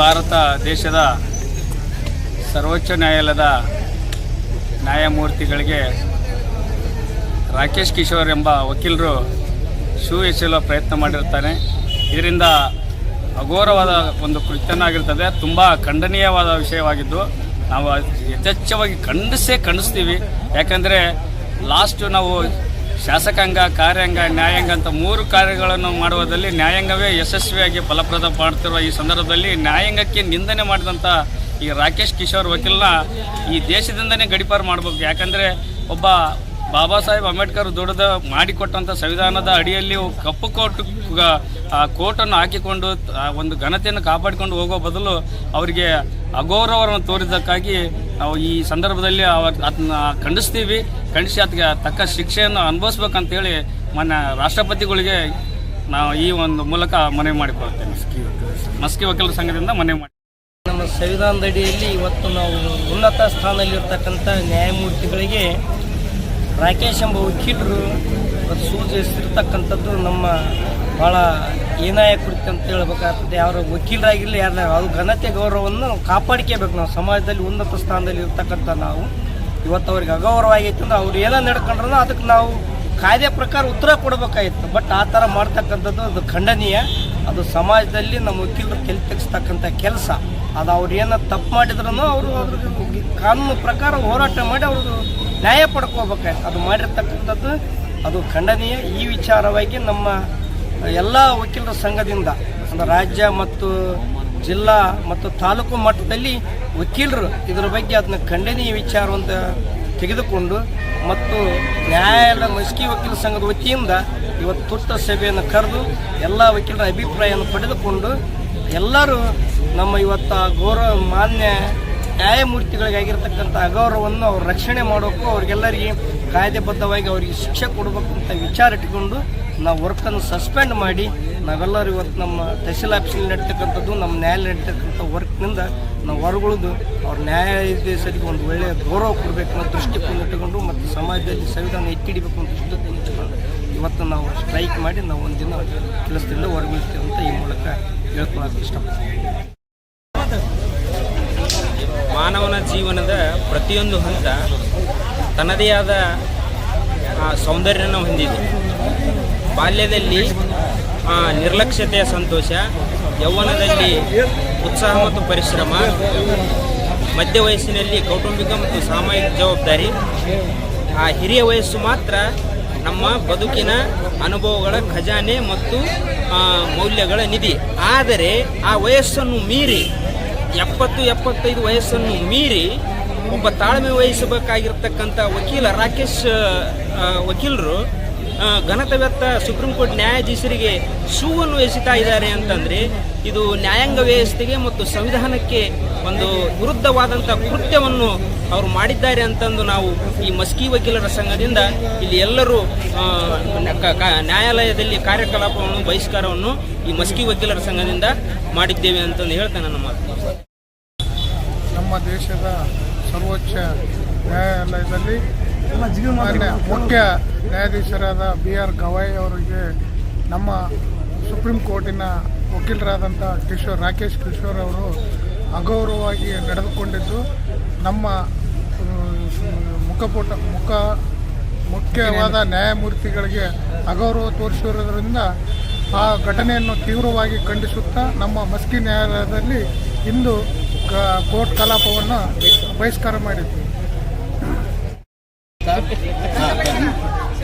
ಭಾರತ ದೇಶದ ಸರ್ವೋಚ್ಚ ನ್ಯಾಯಾಲಯದ ನ್ಯಾಯಮೂರ್ತಿಗಳಿಗೆ ರಾಕೇಶ್ ಕಿಶೋರ್ ಎಂಬ ವಕೀಲರು ಶೂ ಎಸೆಯಲು ಪ್ರಯತ್ನ ಮಾಡಿರ್ತಾನೆ. ಇದರಿಂದ ಅಘೋರವಾದ ಒಂದು ಕೃತ್ಯನಾಗಿರ್ತದೆ. ತುಂಬ ಖಂಡನೀಯವಾದ ವಿಷಯವಾಗಿದ್ದು ನಾವು ಯಥೇಚ್ಛವಾಗಿ ಖಂಡಿಸ್ತೀವಿ. ಯಾಕಂದರೆ ಲಾಸ್ಟು ನಾವು ಶಾಸಕಾಂಗ, ಕಾರ್ಯಾಂಗ, ನ್ಯಾಯಾಂಗ ಅಂತ 3 ಕಾರ್ಯಗಳನ್ನು ಮಾಡುವುದರಲ್ಲಿ ನ್ಯಾಯಾಂಗವೇ ಯಶಸ್ವಿಯಾಗಿ ಫಲಪ್ರದ ಮಾಡ್ತಿರುವ ಈ ಸಂದರ್ಭದಲ್ಲಿ ನ್ಯಾಯಾಂಗಕ್ಕೆ ನಿಂದನೆ ಮಾಡಿದಂಥ ಈ ರಾಕೇಶ್ ಕಿಶೋರ್ ವಕೀಲನ ಈ ದೇಶದಿಂದನೇ ಗಡೀಪಾರು ಮಾಡಬೇಕು. ಯಾಕಂದರೆ ಒಬ್ಬ ಬಾಬಾ ಸಾಹೇಬ್ ಅಂಬೇಡ್ಕರ್ ದುಡಿದು ಮಾಡಿಕೊಟ್ಟಂಥ ಸಂವಿಧಾನದ ಅಡಿಯಲ್ಲಿ ಕಪ್ಪು ಕೋಟನ್ನು ಹಾಕಿಕೊಂಡು ಒಂದು ಘನತೆಯನ್ನು ಕಾಪಾಡಿಕೊಂಡು ಹೋಗೋ ಬದಲು ಅವರಿಗೆ ಅಗೌರವವನ್ನು ತೋರಿದ್ದಕ್ಕಾಗಿ ನಾವು ಈ ಸಂದರ್ಭದಲ್ಲಿ ಅದನ್ನ ಖಂಡಿಸ್ತೀವಿ. ಖಂಡಿಸಿ ಅದಕ್ಕೆ ತಕ್ಕ ಶಿಕ್ಷೆಯನ್ನು ಅನುಭವಿಸ್ಬೇಕಂತೇಳಿ ಮೊನ್ನೆ ರಾಷ್ಟ್ರಪತಿಗಳಿಗೆ ನಾವು ಈ ಒಂದು ಮೂಲಕ ಮನವಿ ಮಾಡಿಕೊಳ್ತೇವೆ. ಮಸ್ಕಿ ವಕೀಲರ ಸಂಘದಿಂದ ಮನವಿ ಮಾಡಿ ನಮ್ಮ ಸಂವಿಧಾನದ ಅಡಿಯಲ್ಲಿ ಇವತ್ತು ನಾವು ಉನ್ನತ ಸ್ಥಾನದಲ್ಲಿರ್ತಕ್ಕಂಥ ನ್ಯಾಯಮೂರ್ತಿಗಳಿಗೆ ರಾಕೇಶ್ ಎಂಬ ವಕೀಲರು ಸೂಚಿಸಿರ್ತಕ್ಕಂಥದ್ದು ನಮ್ಮ ಭಾಳ ಏನಾಯ ಕುರಿತು ಅಂತ ಹೇಳ್ಬೇಕಾಗ್ತದೆ. ಯಾರು ವಕೀಲರಾಗಿರಲಿ ಯಾರು ಅದು ಘನತೆ ಗೌರವವನ್ನು ನಾವು ಕಾಪಾಡ್ಕೋಬೇಕು. ನಾವು ಸಮಾಜದಲ್ಲಿ ಉನ್ನತ ಸ್ಥಾನದಲ್ಲಿ ಇರ್ತಕ್ಕಂಥ ನಾವು ಇವತ್ತು ಅವ್ರಿಗೆ ಅಗೌರವ ಆಗೈತೆ ಅಂದ್ರೆ ಅವ್ರು ಏನೋ ನಡ್ಕೊಂಡ್ರೂ ಅದಕ್ಕೆ ನಾವು ಕಾಯ್ದೆ ಪ್ರಕಾರ ಉತ್ತರ ಕೊಡಬೇಕಾಗಿತ್ತು. ಬಟ್ ಆ ಥರ ಮಾಡ್ತಕ್ಕಂಥದ್ದು ಅದು ಖಂಡನೀಯ. ಅದು ಸಮಾಜದಲ್ಲಿ ನಮ್ಮ ವಕೀಲರು ತೆಗಿಸ್ತಕ್ಕಂಥ ಕೆಲಸ. ಅದು ಅವ್ರು ಏನೋ ತಪ್ಪು ಮಾಡಿದ್ರೂ ಅವರು ಅದ್ರ ಕಾನೂನು ಪ್ರಕಾರ ಹೋರಾಟ ಮಾಡಿ ಅವ್ರದ್ದು ನ್ಯಾಯ ಪಡ್ಕೋಬೇಕಾಯ್ತು. ಅದು ಮಾಡಿರ್ತಕ್ಕಂಥದ್ದು ಅದು ಖಂಡನೀಯ. ಈ ವಿಚಾರವಾಗಿ ನಮ್ಮ ಎಲ್ಲ ವಕೀಲರ ಸಂಘದಿಂದ ಅಂದರೆ ರಾಜ್ಯ ಮತ್ತು ಜಿಲ್ಲಾ ಮತ್ತು ತಾಲೂಕು ಮಟ್ಟದಲ್ಲಿ ವಕೀಲರು ಇದರ ಬಗ್ಗೆ ಅದನ್ನ ಖಂಡನೀಯ ವಿಚಾರವಂತ ತೆಗೆದುಕೊಂಡು ಮತ್ತು ನ್ಯಾಯಾಲಯ ಮಸ್ಕಿ ವಕೀಲ ಸಂಘದ ವತಿಯಿಂದ ಇವತ್ತು ತುರ್ತು ಸಭೆಯನ್ನು ಕರೆದು ಎಲ್ಲ ವಕೀಲರ ಅಭಿಪ್ರಾಯವನ್ನು ಪಡೆದುಕೊಂಡು ಎಲ್ಲರೂ ನಮ್ಮ ಇವತ್ತು ಗೌರವ ಮಾನ್ಯ ನ್ಯಾಯಮೂರ್ತಿಗಳಿಗಾಗಿರ್ತಕ್ಕಂಥ ಅಗೌರವವನ್ನು ಅವ್ರು ರಕ್ಷಣೆ ಮಾಡೋಕ್ಕೂ ಅವ್ರಿಗೆಲ್ಲರಿಗೆ ಕಾಯ್ದೆಬದ್ಧವಾಗಿ ಅವರಿಗೆ ಶಿಕ್ಷೆ ಕೊಡಬೇಕು ಅಂತ ವಿಚಾರ ಇಟ್ಟುಕೊಂಡು ನಾವು ವರ್ಕನ್ನು ಸಸ್ಪೆಂಡ್ ಮಾಡಿ ನಾವೆಲ್ಲರೂ ಇವತ್ತು ನಮ್ಮ ತಹಸೀಲ್ ಆಫೀಸಲ್ಲಿ ನಡೀತಕ್ಕಂಥದ್ದು ನಮ್ಮ ನ್ಯಾಯಾಲಯ ನಡೀತಕ್ಕಂಥ ವರ್ಕ್ನಿಂದ ನಾವು ಹೊರಗುಳಿದು ಅವ್ರ ನ್ಯಾಯಾಧೀಶರಿಗೆ ಒಂದು ಒಳ್ಳೆಯ ಗೌರವ ಕೊಡಬೇಕು ಅನ್ನೋ ದೃಷ್ಟಿಕೋನ ಇಟ್ಟುಕೊಂಡು ಮತ್ತು ಸಮಾಜದಲ್ಲಿ ಸಂವಿಧಾನ ಎತ್ತಿಡಿಬೇಕು ಅಂತ ದೃಷ್ಟಿಕೋನ ಇಟ್ಟುಕೊಂಡು ಇವತ್ತು ನಾವು ಸ್ಟ್ರೈಕ್ ಮಾಡಿ ನಾವು ಒಂದಿನ ಕೆಲಸದಿಂದ ಹೊರಗುಳಿಸ್ತೇವೆ ಅಂತ ಈ ಮೂಲಕ ಹೇಳ್ಕೊಳ್ಳೋಕೆ ಇಷ್ಟಪಡ್ತೀವಿ. ಮಾನವನ ಜೀವನದ ಪ್ರತಿಯೊಂದು ಹಂತ ತನ್ನದೇ ಆದ ಸೌಂದರ್ಯನ ಹೊಂದಿದೆ. ಬಾಲ್ಯದಲ್ಲಿ ನಿರ್ಲಕ್ಷ್ಯತೆಯ ಸಂತೋಷ, ಯೌವನದಲ್ಲಿ ಉತ್ಸಾಹ ಮತ್ತು ಪರಿಶ್ರಮ, ಮಧ್ಯ ವಯಸ್ಸಿನಲ್ಲಿ ಕೌಟುಂಬಿಕ ಮತ್ತು ಸಾಮಾಜಿಕ ಜವಾಬ್ದಾರಿ, ಹಿರಿಯ ವಯಸ್ಸು ಮಾತ್ರ ನಮ್ಮ ಬದುಕಿನ ಅನುಭವಗಳ ಖಜಾನೆ ಮತ್ತು ಮೌಲ್ಯಗಳ ನಿಧಿ. ಆದರೆ ಆ ವಯಸ್ಸನ್ನು ಮೀರಿ 70-75 ವಯಸ್ಸನ್ನು ಮೀರಿ ಒಬ್ಬ ತಾಳ್ಮೆ ವಹಿಸಬೇಕಾಗಿರ್ತಕ್ಕಂಥ ವಕೀಲ ರಾಕೇಶ್ ವಕೀಲರು ಘನತೆವೆತ್ತ ಸುಪ್ರೀಂ ಕೋರ್ಟ್ ನ್ಯಾಯಾಧೀಶರಿಗೆ ಶೂವನ್ನು ಎಸೆತಾ ಇದ್ದಾರೆ ಅಂತಂದರೆ ಇದು ನ್ಯಾಯಾಂಗ ವ್ಯವಸ್ಥೆಗೆ ಮತ್ತು ಸಂವಿಧಾನಕ್ಕೆ ಒಂದು ವಿರುದ್ಧವಾದಂಥ ಕೃತ್ಯವನ್ನು ಅವರು ಮಾಡಿದ್ದಾರೆ ಅಂತಂದು ನಾವು ಈ ಮಸ್ಕಿ ವಕೀಲರ ಸಂಘದಿಂದ ಇಲ್ಲಿ ಎಲ್ಲರೂ ನ್ಯಾಯಾಲಯದಲ್ಲಿ ಕಾರ್ಯಕಲಾಪವನ್ನು ಬಹಿಷ್ಕಾರವನ್ನು ಈ ಮಸ್ಕಿ ವಕೀಲರ ಸಂಘದಿಂದ ಮಾಡಿದ್ದೇವೆ ಅಂತಂದು ಹೇಳ್ತೇನೆ. ನಮ್ಮ ದೇಶದ ಸರ್ವೋಚ್ಚ ನ್ಯಾಯಾಲಯದಲ್ಲಿ ಮುಖ್ಯ ನ್ಯಾಯಾಧೀಶರಾದ BR ಗವಾಯಿ ಅವರಿಗೆ ನಮ್ಮ ಸುಪ್ರೀಂ ಕೋರ್ಟಿನ ವಕೀಲರಾದಂಥ ರಾಕೇಶ್ ಕಿಶೋರ್ ಅವರು ಅಗೌರವವಾಗಿ ನಡೆದುಕೊಂಡಿದ್ದು ನಮ್ಮ ಮುಖ್ಯವಾದ ನ್ಯಾಯಮೂರ್ತಿಗಳಿಗೆ ಅಗೌರವ ತೋರಿಸಿರುವುದರಿಂದ ಆ ಘಟನೆಯನ್ನು ತೀವ್ರವಾಗಿ ಖಂಡಿಸುತ್ತಾ ನಮ್ಮ ಮಸ್ಕಿ ನ್ಯಾಯಾಲಯದಲ್ಲಿ ಇಂದು ಕೋರ್ಟ್ ಕಲಾಪವನ್ನು ಬಹಿಷ್ಕಾರ ಮಾಡಿದ್ವಿ.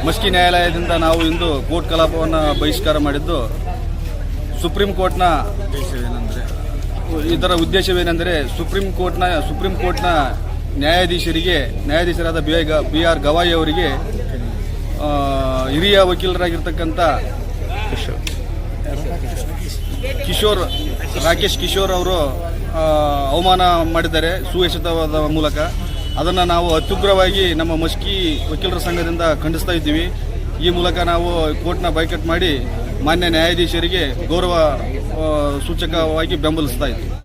ಮಸ್ಕಿ ನ್ಯಾಯಾಲಯದಿಂದ ನಾವು ಇಂದು ಕೋರ್ಟ್ ಕಲಾಪವನ್ನು ಬಹಿಷ್ಕಾರ ಮಾಡಿದ್ದು ಸುಪ್ರೀಂ ಕೋರ್ಟ್ನ ಇದರ ಉದ್ದೇಶವೇನೆಂದರೆ ಸುಪ್ರೀಂ ಕೋರ್ಟ್ನ ನ್ಯಾಯಾಧೀಶರಾದ BR ಗವಾಯಿ ಅವರಿಗೆ ಹಿರಿಯ ವಕೀಲರಾಗಿರ್ತಕ್ಕಂಥ ರಾಕೇಶ್ ಕಿಶೋರ್ ಅವರು ಅವಮಾನ ಮಾಡಿದ್ದಾರೆ ಶೂ ಎಸೆತದ ಮೂಲಕ. ಅದನ್ನು ನಾವು ಅತ್ಯುಗ್ರವಾಗಿ ನಮ್ಮ ಮಸ್ಕಿ ವಕೀಲರ ಸಂಘದಿಂದ ಖಂಡಿಸ್ತಾ ಇದ್ದೀವಿ. ಈ ಮೂಲಕ ನಾವು ಕೋರ್ಟ್ನ ಬಾಯ್ಕಾಟ್ ಮಾಡಿ ಮಾನ್ಯ ನ್ಯಾಯಾಧೀಶರಿಗೆ ಗೌರವ ಸೂಚಕವಾಗಿ ಬೆಂಬಲಿಸ್ತಾ ಇದ್ದೀವಿ.